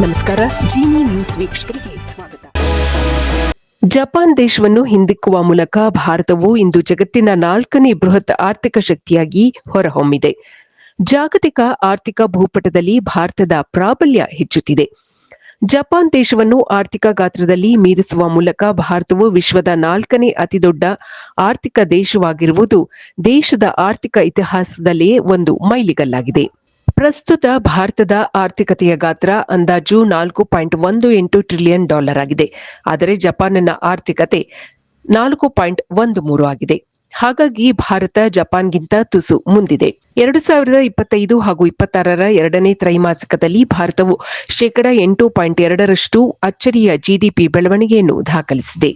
ನಮಸ್ಕಾರ. ಜಿನಿ ನ್ಯೂಸ್ ವೀಕ್ಷಕರಿಗೆ ಸ್ವಾಗತ. ಜಪಾನ್ ದೇಶವನ್ನು ಹಿಂದಿಕ್ಕುವ ಮೂಲಕ ಭಾರತವು ಇಂದು ಜಗತ್ತಿನ 4ನೇ ಬೃಹತ್ ಆರ್ಥಿಕ ಶಕ್ತಿಯಾಗಿ ಹೊರಹೊಮ್ಮಿದೆ. ಜಾಗತಿಕ ಆರ್ಥಿಕ ಭೂಪಟದಲ್ಲಿ ಭಾರತದ ಪ್ರಾಬಲ್ಯ ಹೆಚ್ಚುತ್ತಿದೆ. ಜಪಾನ್ ದೇಶವನ್ನು ಆರ್ಥಿಕ ಗಾತ್ರದಲ್ಲಿ ಮೀರಿಸುವ ಮೂಲಕ ಭಾರತವು ವಿಶ್ವದ 4ನೇ ಅತಿದೊಡ್ಡ ಆರ್ಥಿಕ ದೇಶವಾಗಿರುವುದು ದೇಶದ ಆರ್ಥಿಕ ಇತಿಹಾಸದಲ್ಲಿಯೇ ಒಂದು ಮೈಲಿಗಲ್ಲಾಗಿದೆ. ಪ್ರಸ್ತುತ ಭಾರತದ ಆರ್ಥಿಕತೆಯ ಗಾತ್ರ ಅಂದಾಜು $4.18 ಟ್ರಿಲಿಯನ್ ಆಗಿದೆ. ಆದರೆ ಜಪಾನ್ನ ಆರ್ಥಿಕತೆ 4.13 ಆಗಿದೆ. ಹಾಗಾಗಿ ಭಾರತ ಜಪಾನ್ಗಿಂತ ತುಸು ಮುಂದಿದೆ. 2025 ಹಾಗೂ 26ರ ಎರಡನೇ ತ್ರೈಮಾಸಿಕದಲ್ಲಿ ಭಾರತವು ಶೇಕಡ 8.2% ಅಚ್ಚರಿಯ ಜಿಡಿಪಿ ಬೆಳವಣಿಗೆಯನ್ನು ದಾಖಲಿಸಿದೆ.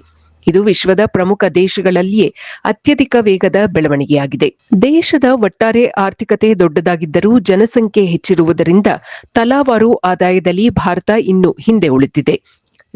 ಇದು ವಿಶ್ವದ ಪ್ರಮುಖ ದೇಶಗಳಲ್ಲಿಯೇ ಅತ್ಯಧಿಕ ವೇಗದ ಬೆಳವಣಿಗೆಯಾಗಿದೆ. ದೇಶದ ಒಟ್ಟಾರೆ ಆರ್ಥಿಕತೆ ದೊಡ್ಡದಾಗಿದ್ದರೂ ಜನಸಂಖ್ಯೆ ಹೆಚ್ಚಿರುವುದರಿಂದ ತಲಾವಾರು ಆದಾಯದಲ್ಲಿ ಭಾರತ ಇನ್ನೂ ಹಿಂದೆ ಉಳಿದಿದೆ.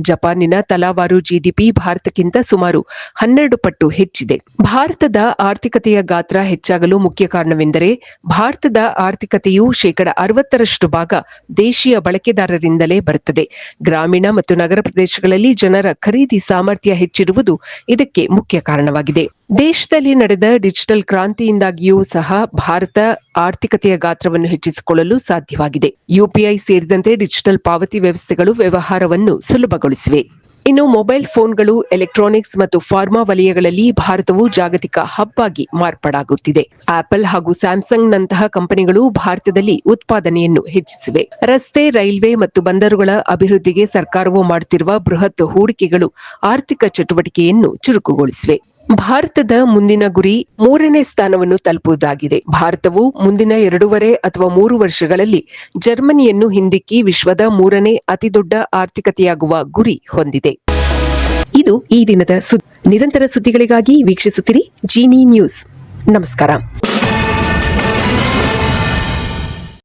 ಜಪಾನಿನ ತಲಾವಾರು ಜಿಡಿಪಿ ಭಾರತಕ್ಕಿಂತ ಸುಮಾರು 12 ಪಟ್ಟು ಹೆಚ್ಚಿದೆ. ಭಾರತದ ಆರ್ಥಿಕತೆಯ ಗಾತ್ರ ಹೆಚ್ಚಾಗಲು ಮುಖ್ಯ ಕಾರಣವೆಂದರೆ ಭಾರತದ ಆರ್ಥಿಕತೆಯು ಶೇಕಡ 60ರಷ್ಟು ಭಾಗ ದೇಶೀಯ ಬಳಕೆದಾರರಿಂದಲೇ ಬರುತ್ತದೆ. ಗ್ರಾಮೀಣ ಮತ್ತು ನಗರ ಪ್ರದೇಶಗಳಲ್ಲಿ ಜನರ ಖರೀದಿ ಸಾಮರ್ಥ್ಯ ಹೆಚ್ಚಿರುವುದು ಇದಕ್ಕೆ ಮುಖ್ಯ ಕಾರಣವಾಗಿದೆ. ದೇಶದಲ್ಲಿ ನಡೆದ ಡಿಜಿಟಲ್ ಕ್ರಾಂತಿಯಿಂದಾಗಿಯೂ ಸಹ ಭಾರತ ಆರ್ಥಿಕತೆಯ ಗಾತ್ರವನ್ನು ಹೆಚ್ಚಿಸಿಕೊಳ್ಳಲು ಸಾಧ್ಯವಾಗಿದೆ. ಯುಪಿಐ ಸೇರಿದಂತೆ ಡಿಜಿಟಲ್ ಪಾವತಿ ವ್ಯವಸ್ಥೆಗಳು ವ್ಯವಹಾರವನ್ನು ಸುಲಭಗೊಳಿಸಿವೆ. ಇನ್ನು ಮೊಬೈಲ್ ಫೋನ್ಗಳು, ಎಲೆಕ್ಟ್ರಾನಿಕ್ಸ್ ಮತ್ತು ಫಾರ್ಮಾ ವಲಯಗಳಲ್ಲಿ ಭಾರತವು ಜಾಗತಿಕ ಹಬ್ ಆಗಿ ಮಾರ್ಪಾಡಾಗುತ್ತಿದೆ. ಆಪಲ್ ಹಾಗೂ ಸ್ಯಾಮ್ಸಂಗ್ನಂತಹ ಕಂಪನಿಗಳು ಭಾರತದಲ್ಲಿ ಉತ್ಪಾದನೆಯನ್ನು ಹೆಚ್ಚಿಸಿವೆ. ರಸ್ತೆ, ರೈಲ್ವೆ ಮತ್ತು ಬಂದರುಗಳ ಅಭಿವೃದ್ಧಿಗೆ ಸರ್ಕಾರವು ಮಾಡುತ್ತಿರುವ ಬೃಹತ್ ಹೂಡಿಕೆಗಳು ಆರ್ಥಿಕ ಚಟುವಟಿಕೆಯನ್ನು ಚುರುಕುಗೊಳಿಸಿವೆ. ಭಾರತದ ಮುಂದಿನ ಗುರಿ 3ನೇ ಸ್ಥಾನವನ್ನು ತಲುಪುವುದಾಗಿದೆ. ಭಾರತವು ಮುಂದಿನ 2.5 ಅಥವಾ 3 ವರ್ಷಗಳಲ್ಲಿ ಜರ್ಮನಿಯನ್ನು ಹಿಂದಿಕ್ಕಿ ವಿಶ್ವದ 3ನೇ ಅತಿದೊಡ್ಡ ಆರ್ಥಿಕತೆಯಾಗುವ ಗುರಿ ಹೊಂದಿದೆ. ಇದು ಈ ದಿನದ ನಿರಂತರ ಸುದ್ದಿಗಳಿಗಾಗಿ ವೀಕ್ಷಿಸುತ್ತಿರಿ ಜಿನಿ ನ್ಯೂಸ್. ನಮಸ್ಕಾರ.